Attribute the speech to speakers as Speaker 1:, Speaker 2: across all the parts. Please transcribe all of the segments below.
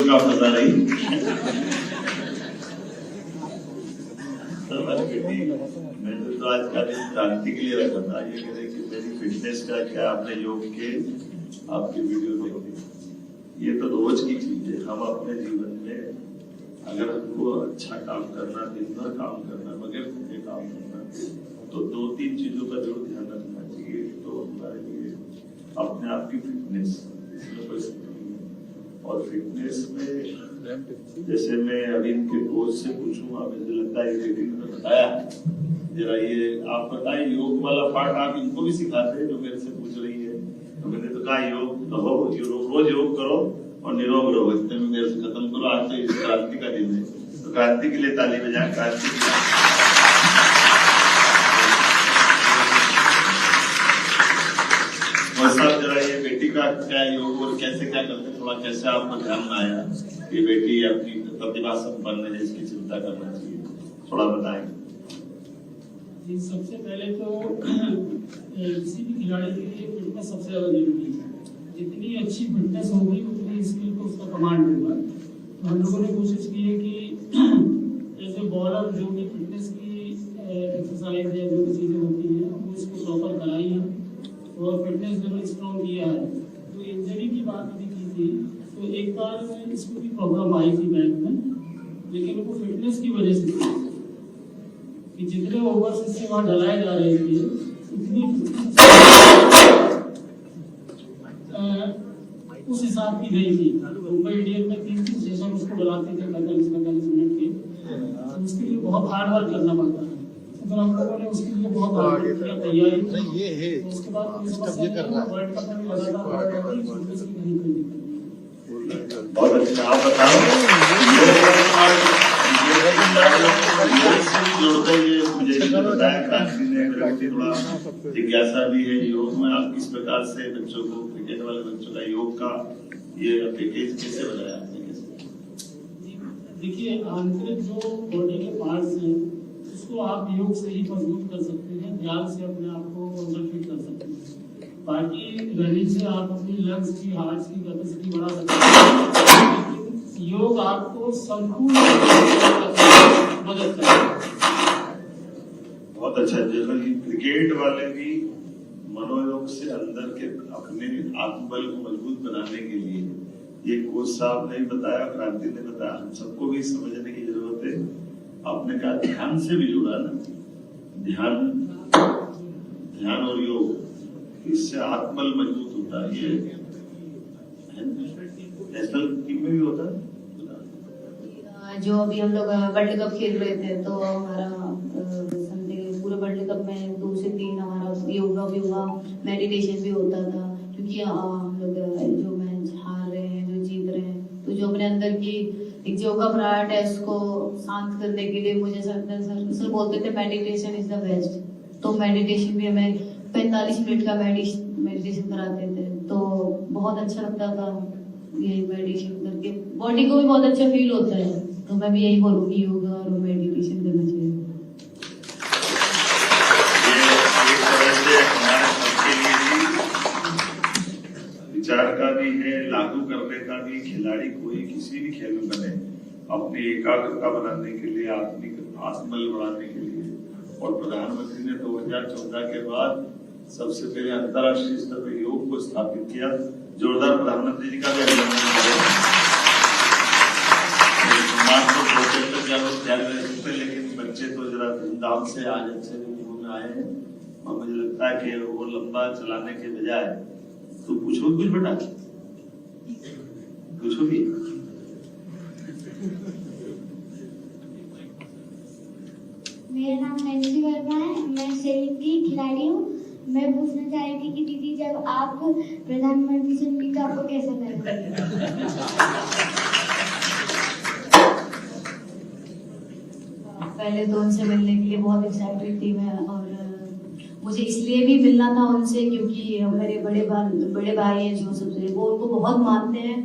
Speaker 1: का फंसा रही। मैंने तो आज का दिन क्रांति के लिए रखा था, ये कह रहे कि मेरी फिटनेस का क्या आपने योग के आपके वीडियो देखे, ये तो रोज की चीज है। हम अपने जीवन में अगर हमको अच्छा काम करना, दिन भर काम करना, बगैर थके काम करना, तो 2-3 चीजों का जरूर ध्यान रखना चाहिए। तो हमारे लिए अपने आप की फिटनेस, इसमें कोई नहीं है। और फिटनेस में जैसे मैं अभी इनके कोच से पूछूंगा, मुझे लगता है ये ने बताया, जरा ये आप बताइए योग वाला पार्ट आप इनको भी सिखाते हैं जो मेरे से पूछ रही है। तो मैंने तो कहा योग रहो, रोज योग करो और निरोग रहो, इतने में मेरे से खत्म करो। आज तो इस क्रांति का दिन है, तो क्रांति के लिए ताली बजाएं। क्रांति और साहब जरा ये बेटी का क्या योग और कैसे क्या करते, थोड़ा कैसे आपको ध्यान में आया ये बेटी अपनी प्रतिभा संपन्न है, इसकी चिंता करना चाहिए, थोड़ा बताएं।
Speaker 2: सबसे पहले तो किसी भी खिलाड़ी के लिए फिटनेस सबसे ज्यादा जरूरी है। जितनी अच्छी फिटनेस होगी उतनी स्किल को उसका कमांड होगा। तो हम लोगों ने कोशिश की है कि एज ए बॉलर जो भी फिटनेस की एक्सरसाइज है, जो भी चीज़ें होती हैं, वो इसको प्रॉपर कराई है और फिटनेस लेवल स्ट्रॉन्ग किया है। तो इंजरी की बात भी की थी, तो एक बार इसको भी प्रॉब्लम आई थी बैक में, लेकिन वो फिटनेस की वजह से कि जितने ओवर्स इससे वहाँ डलाए जा रहे थे उतनी उस हिसाब की नहीं थी। मुंबई इंडियन में 3 सेशन उसको डलाते थे 45 मिनट के, तो उसके लिए बहुत हार्ड वर्क करना पड़ता है। तो हम लोगों ने उसके लिए बहुत हार्ड वर्क किया, तैयारी की। उसके बाद वर्ल्ड कप में लगातार
Speaker 1: बहुत अच्छा। आप बताओ जोड़ते ये मुझे बताया क्रांति ने, थोड़ा जिज्ञासा भी है योग में। आप किस प्रकार से बच्चों को, क्रिकेट वाले बच्चों का योग का ये पैकेज कैसे बनाया आपने?
Speaker 2: देखिए, आंतरिक जो बॉडी के पार्ट्स हैं उसको आप योग से ही मजबूत कर सकते हैं, ध्यान से अपने आप को कंसंट्रेट कर सकते हैं। बाकी रनिंग से आप अपनी लंग्स की, हार्ट की कैपेसिटी बढ़ा सकते हैं, लेकिन योग आपको संपूर्ण मदद करेगा।
Speaker 1: बहुत अच्छा। जैसा कि क्रिकेट वाले भी मनोयोग से अंदर के अपने आत्मबल को मजबूत बनाने के लिए, ये कोच साहब ने बताया, क्रांति ने बताया, हम सबको भी समझने की जरूरत है। आपने कहा ध्यान से भी जुड़ा ना, ध्यान और योग, इससे आत्मबल मजबूत होता है। ये नेशनल टीम में भी होता है।
Speaker 3: जो अभी हम लोग वर्ल्ड कप खेल रहे थे, तो हमारा पूरे वर्ल्ड कप में 2 से 3 हमारा योगा भी हुआ, मेडिटेशन भी होता था। क्योंकि हम लोग जो मैच हार रहे हैं, जो जीत रहे हैं, तो जो अपने अंदर की एक जो घबराहट है उसको शांत करने के लिए मुझे सर बोलते थे मेडिटेशन इज द बेस्ट। तो मेडिटेशन भी हमें 45 मिनट का मेडिटेशन कराते थे, तो बहुत अच्छा लगता था ये मेडिटेशन करके, बॉडी को भी बहुत अच्छा फील होता है। तो मैं भी यही बोलूँगी योगा और मेडिटेशन करना चाहिए।
Speaker 1: विचार का भी है, लागू करने का भी। खिलाड़ी कोई किसी भी खेल में बने, अपनी एकाग्रता बनाने के लिए, आत्मबल बढ़ाने के लिए। और प्रधानमंत्री ने 2014 के बाद सबसे पहले अंतर्राष्ट्रीय स्तर पर योग को स्थापित किया। जोरदार प्रधानमंत्री जी का भी अभिनंदन करें। लेकिन बच्चे तो जरा धूमधाम से आज अच्छे रूपों में आए हैं, और मुझे लगता है कि वो लंबा चलाने के बजाय तो पूछो कुछ बेटा, पूछो भी।
Speaker 4: मेरा नाम नैन्सी वर्मा है, मैं सेलिंग की खिलाड़ी हूँ। मैं पूछना चाह रही थी कि दीदी, जब आप प्रधानमंत्री से मिली तो आपको कैसा लगा?
Speaker 3: पहले तो उनसे मिलने के लिए बहुत एक्साइटेड थी मैं, और मुझे इसलिए भी मिलना था उनसे क्योंकि मेरे बड़े भाई हैं जो सबसे, वो उनको बहुत मानते हैं।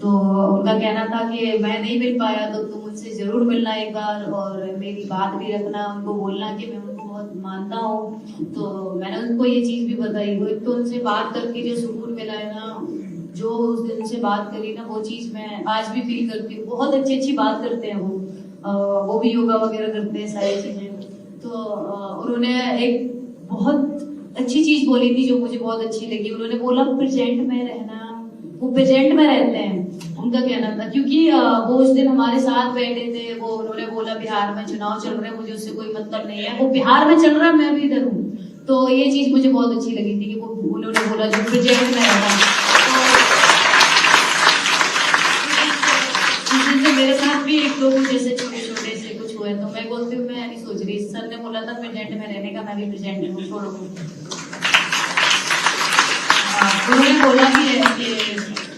Speaker 3: तो उनका कहना था कि मैं नहीं मिल पाया तो तुम उनसे जरूर मिलना एक बार, और मेरी बात भी रखना, उनको बोलना कि मैं उनको बहुत मानता हूँ। तो मैंने उनको ये चीज़ भी बताई। वो एक तो उनसे बात करके जो सुकून मिला है ना, जो उस दिन से बात करी ना, वो चीज मैं आज भी फील करती हूँ। बहुत अच्छी बात करते हैं वो भी योगा वगैरह करते हैं, सारी चीजें। तो उन्होंने एक बहुत अच्छी चीज बोली थी जो मुझे बहुत अच्छी लगी। उन्होंने बोला प्रेजेंट में रहना, वो प्रेजेंट में रहते हैं, उनका कहना था। क्योंकि वो उस दिन हमारे साथ बैठे थे, वो उन्होंने बोला बिहार में चुनाव चल रहे हैं, मुझे उससे कोई मतलब नहीं है, वो बिहार में चल रहा है, मैं भी इधर हूँ। तो ये चीज मुझे बहुत अच्छी लगी थी कि वो उन्होंने बोला जो प्रेजेंट में रहना। तो मेरे साथ भी एक दो कुछ ऐसे छोटे छोटे से कुछ हुए, तो मैं बोलती हूँ मैं नहीं सोच रही। सर ने बोला था प्रेजेंट में रहने का, मैं भी प्रेजेंट में हूँ, छोड़ो। उन्होंने बोला भी है कि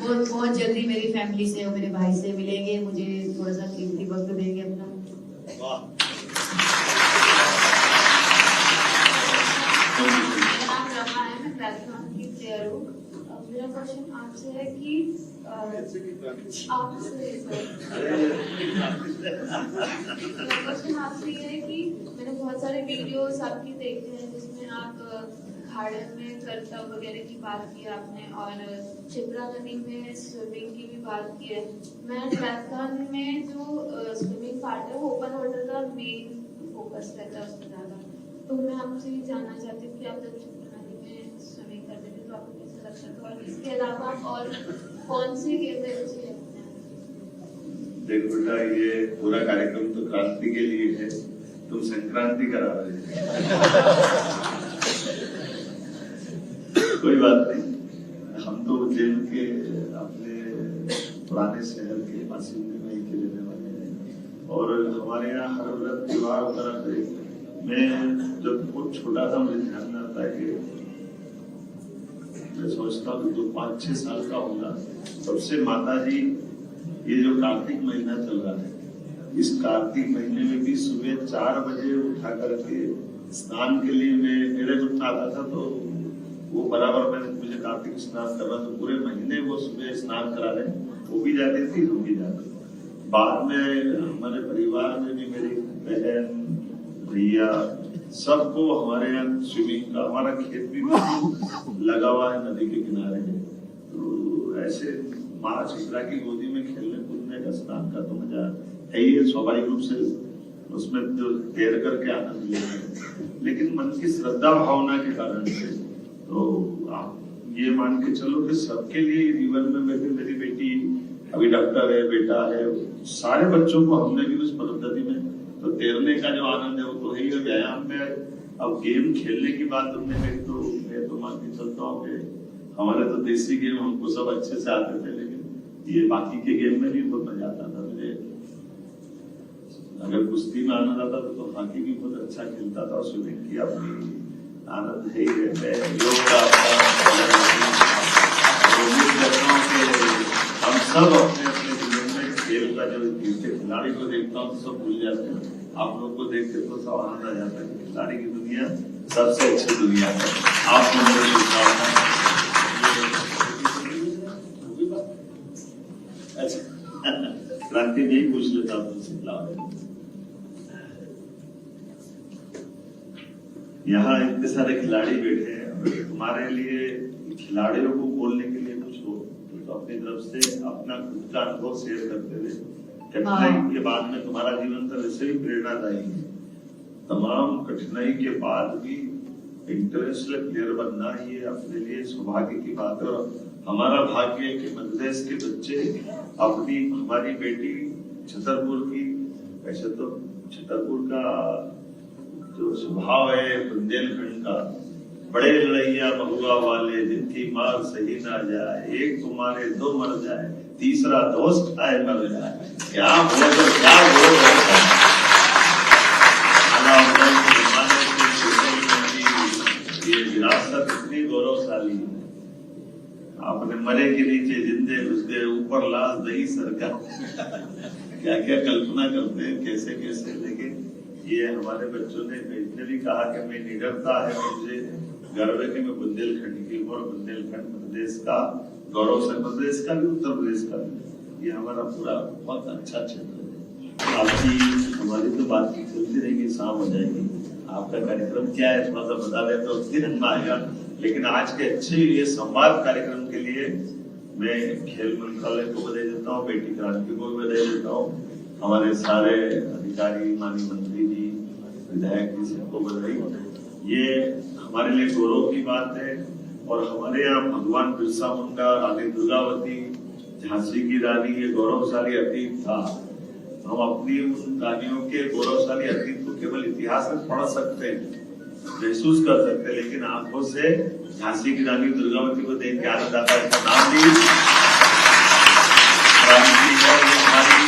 Speaker 3: वो बहुत जल्दी मेरी फैमिली से और मेरे भाई से मिलेंगे, मुझे थोड़ा सा कीमती वक्त देंगे अपना।
Speaker 5: मेरा नाम रमा है, मैं प्लेटफॉर्म की प्लेयर हूँ। मेरा क्वेश्चन आपसे है कि क्वेश्चन आपसे ये है कि मैंने बहुत सारे वीडियोस आपकी देखे हैं जिसमें आप खाड़े में करतब वगैरह की बात की आपने, और शिप्रा नदी में स्विमिंग की भी बात की है। मैं ट्रायथलॉन में जो स्विमिंग पार्ट है वो ओपन वाटर का मेन फोकस रहता है उसमें ज़्यादा। तो मैं आपसे ये जानना चाहती हूँ कि आप जब शिप्रा नदी में स्विमिंग करते थे तो आपको कैसा लगता था, और इसके अलावा और कौन सी गेमें अच्छी लगती हैं?
Speaker 1: देखो बेटा, ये पूरा कार्यक्रम तो क्रांति के लिए है, तुम संक्रांति करा रहे हो। कोई बात नहीं, हम तो उज्जैन के अपने पुराने शहर के बासिंदे वहीं के रहने वाले हैं, और हमारे यहाँ हर व्रत त्योहार वगैरह पे मैं जब बहुत छोटा था मुझे ध्यान में आता है कि मैं सोचता हूँ कि 5-6 साल का होगा, तब से माता जी ये जो कार्तिक महीना चल रहा है, इस कार्तिक महीने में भी सुबह 4 बजे उठा करके स्नान के लिए मेरे जब आता था तो वो बराबर में मुझे कार्तिक स्नान करना, तो पूरे महीने वो सुबह स्नान करा रहे, वो भी जाती थी, हम भी जाते। बाद में हमारे परिवार में भी मेरी बहन भैया सबको हमारे यहाँ स्विमिंग का, हमारा खेत भी लगा हुआ है नदी के किनारे है, तो ऐसे माँ शिप्रा की गोदी में खेलने कूदने का स्नान का तो मजा है ही, स्वाभाविक रूप से उसमें जो तैर करके आनंद लेते हैं। लेकिन मन की श्रद्धा भावना के कारण से तो आप ये मान के चलो कि सबके लिए जीवन में मेरी बेटी अभी डॉक्टर है, बेटा है, सारे बच्चों को हमने भी उस पद्धति में तो तैरने का जो आनंद है वो तो है ही। व्यायाम में अब गेम खेलने की बात तुमने कही, तो मैं तो मान के चलता हूँ कि हमारे तो देसी गेम हमको सब अच्छे से आते थे, लेकिन ये बाकी के गेम में भी बहुत मजा आता था मुझे। अगर कुश्ती में आनंद आता था तो हॉकी भी बहुत अच्छा खेलता था, स्विमिंग की अपनी आनंद है ही है। योग का हम सब अपने अपने जीवन में खेल का जो खिलाड़ी को देखता हूँ तो सब भूल जाते हैं, आप लोग को देख के तो सब आनंद आ जाता है। खिलाड़ी की दुनिया सबसे अच्छी दुनिया है। आप मेरी शुभकामनाएं। अच्छा क्रांति नहीं पूछ लेता हूँ तुमसे, यहाँ इतने सारे खिलाड़ी बैठे हैं, तुम्हारे लिए खिलाड़ियों को बोलने के लिए कुछ हो तो अपनी तरफ से अपना खुद का अनुभव शेयर करते हुए, कठिनाई के बाद में तुम्हारा जीवन तो वैसे भी प्रेरणादायी है। तमाम कठिनाई के बाद भी इंटरनेशनल प्लेयर बनना ये अपने लिए सौभाग्य की बात है, और हमारा भाग्य है कि मध्य प्रदेश के बच्चे अपनी, हमारी बेटी छतरपुर की, वैसे तो छतरपुर का जो स्वभाव है बुंदेलखंड का, बड़े लड़ैया महुआ वाले जिनकी मार सही ना जाए, एक तुम्हारे 2 मर जाए, तीसरा दोस्त खाए मर जाए। क्या बोलो क्या बोलो, ये विरासत इतनी गौरवशाली है। आपने मरे के नीचे जिंदे घुस गए, ऊपर लाश दही सरका, क्या क्या कल्पना करते हैं कैसे कैसे। लेकिन ये हमारे बच्चों ने भी कहा कि मैं निडरता है, मुझे गर्व है कि मैं बुंदेलखंड की हूँ, और बुंदेलखंड प्रदेश का गौरव से, प्रदेश का भी, उत्तर प्रदेश का भी, ये हमारा पूरा बहुत अच्छा क्षेत्र है। आपकी हमारी तो बातचीत चलती रहेगी, शाम हो जाएगी। आपका कार्यक्रम क्या है थोड़ा सा बता दें तो फिर हम आएगा। लेकिन आज के अच्छे ये संवाद कार्यक्रम के लिए मैं खेल मंत्रालय को बधाई देता हूँ, बेटी क्रांति को भी बधाई देता हूँ, हमारे सारे अधिकारी, माननीय मंत्री जी, विधायक जी, सबको बधाई। ये हमारे लिए गौरव की बात है। और हमारे यहाँ भगवान बिरसा मुंडा, रानी दुर्गावती, झांसी की रानी, ये गौरवशाली अतीत था। हम अपनी उन रानियों के गौरवशाली अतीत को केवल इतिहास में पढ़ सकते हैं, महसूस कर सकते हैं, लेकिन आंखों से झांसी की रानी दुर्गावती को देख के आनंद आता है। इसका नाम भी क्रांति है। ये हमारी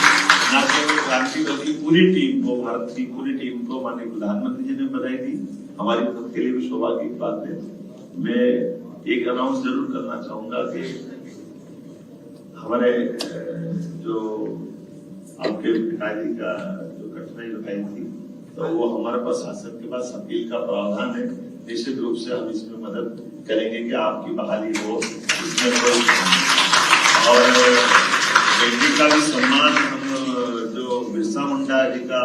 Speaker 1: न केवल क्रांति बल्कि पूरी टीम को, भारत की पूरी टीम को माननीय प्रधानमंत्री जी ने बधाई दी। हमारी खुद के लिए भी सौभाग्य की बात है। मैं एक अनाउंस जरूर करना चाहूंगा कि हमारे जो आपके पिताजी का जो कठिनाई बताई थी, तो वो हमारे पास शासन के पास अपील का प्रावधान है। निश्चित रूप से हम इसमें मदद करेंगे कि आपकी बहाली हो, इसमें कोई। और बेटी का भी सम्मान, हम जो बिरसा मुंडा जी का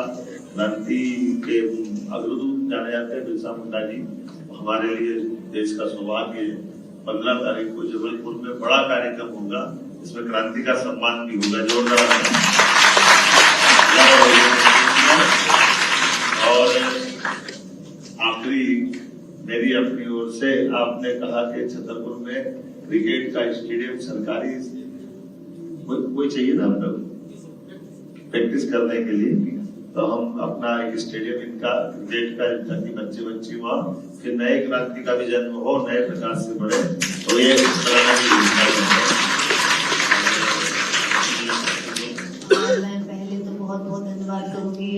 Speaker 1: क्रांति के अग्रदूत जाने जाते हैं बिरसा मुंडा जी, हमारे लिए देश का सौभाग्य है। 15 तारीख को जबलपुर में बड़ा कार्यक्रम होगा, इसमें क्रांति का सम्मान भी होगा, जोरदार। और आखिरी मेरी अपनी ओर से, आपने कहा कि छतरपुर में क्रिकेट का स्टेडियम सरकारी कोई चाहिए ना हम लोग प्रैक्टिस करने के लिए, तो हम अपना एक स्टेडियम इनका क्रिकेट का, ताकि बच्चे बच्ची वहाँ फिर नए क्रांति का भी जन्म हो, नए प्रकार से बढ़े। तो ये इस तरह की
Speaker 3: मैं पहले तो बहुत बहुत धन्यवाद करूंगी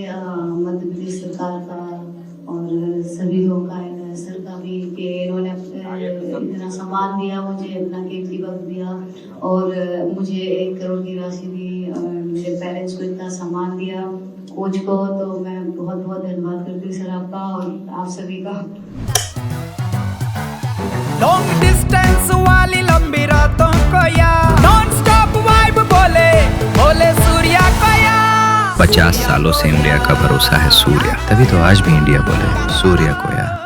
Speaker 3: मध्य प्रदेश सरकार का और सभी लोगों का, सर का भी, कि इन्होंने इतना सम्मान दिया मुझे, अपना कीमती वक्त दिया और मुझे 1 करोड़ की राशि दी, और मेरे पेरेंट्स को इतना सम्मान दिया, कोच को। तो मैं बहुत बहुत धन्यवाद करती हूँ सर आपका और आप सभी का।
Speaker 6: लॉन्ग डिस्टेंस वाली लंबी रातों को यार, नॉन स्टॉप वाइब बोले बोले सूर्या को यार।
Speaker 7: 50 सालों से इंडिया का भरोसा है सूर्या, तभी तो आज भी इंडिया बोले सूर्या को यार।